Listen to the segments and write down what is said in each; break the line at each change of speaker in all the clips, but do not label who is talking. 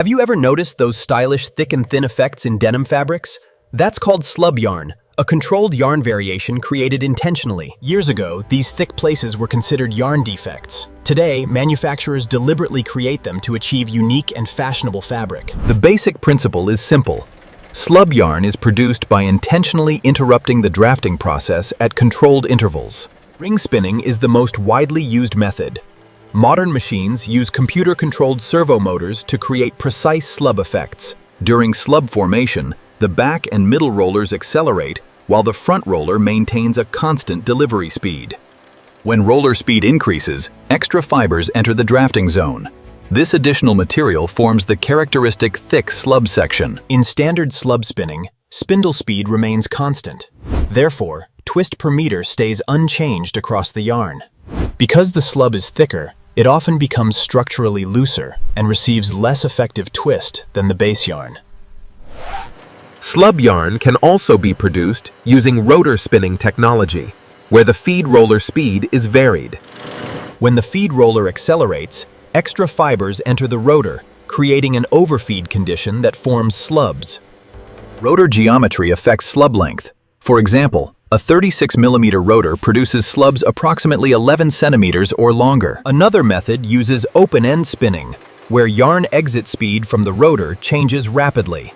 Have you ever noticed those stylish thick and thin effects in denim fabrics? That's called slub yarn, a controlled yarn variation created intentionally. Years ago, these thick places were considered yarn defects. Today, manufacturers deliberately create them to achieve unique and fashionable fabric. The basic principle is simple. Slub yarn is produced by intentionally interrupting the drafting process at controlled intervals. Ring spinning is the most widely used method. Modern machines use computer-controlled servo motors to create precise slub effects. During slub formation, the back and middle rollers accelerate while the front roller maintains a constant delivery speed. When roller speed increases, extra fibers enter the drafting zone. This additional material forms the characteristic thick slub section. In standard slub spinning, spindle speed remains constant. Therefore, twist per meter stays unchanged across the yarn. Because the slub is thicker, it often becomes structurally looser and receives less effective twist than the base yarn.
Slub yarn can also be produced using rotor spinning technology, where the feed roller speed is varied.
When the feed roller accelerates, extra fibers enter the rotor, creating an overfeed condition that forms slubs. Rotor geometry affects slub length. For example, a 36mm rotor produces slubs approximately 11 centimeters or longer. Another method uses open-end spinning, where yarn exit speed from the rotor changes rapidly.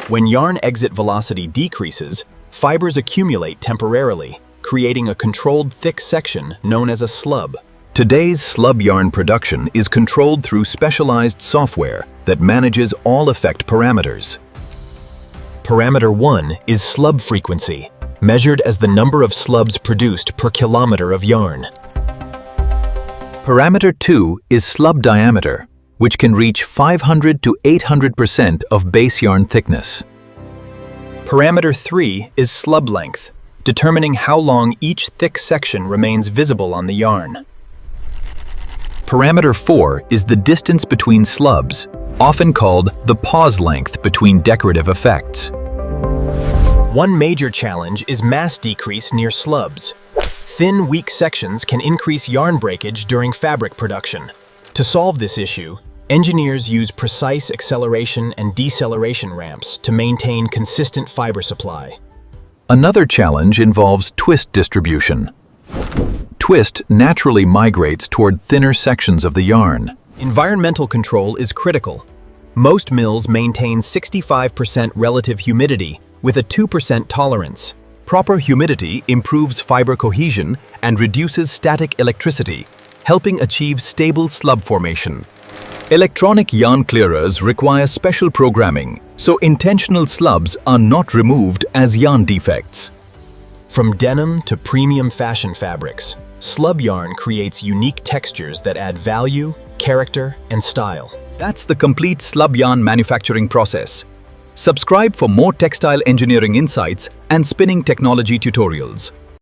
When yarn exit velocity decreases, fibers accumulate temporarily, creating a controlled thick section known as a slub. Today's slub yarn production is controlled through specialized software that manages all effect parameters. Parameter 1 is slub frequency, measured as the number of slubs produced per kilometer of yarn. Parameter 2 is slub diameter, which can reach 500 to 800% of base yarn thickness. Parameter 3 is slub length, determining how long each thick section remains visible on the yarn. Parameter 4 is the distance between slubs, often called the pause length between decorative effects. One major challenge is mass decrease near slubs. Thin, weak sections can increase yarn breakage during fabric production. To solve this issue, engineers use precise acceleration and deceleration ramps to maintain consistent fiber supply. Another challenge involves twist distribution. Twist naturally migrates toward thinner sections of the yarn. Environmental control is critical. Most mills maintain 65% relative humidity with a 2% tolerance. Proper humidity improves fiber cohesion and reduces static electricity, helping achieve stable slub formation. Electronic yarn clearers require special programming, so intentional slubs are not removed as yarn defects. From denim to premium fashion fabrics, slub yarn creates unique textures that add value, character, and style. That's the complete slub yarn manufacturing process. Subscribe for more textile engineering insights and spinning technology tutorials.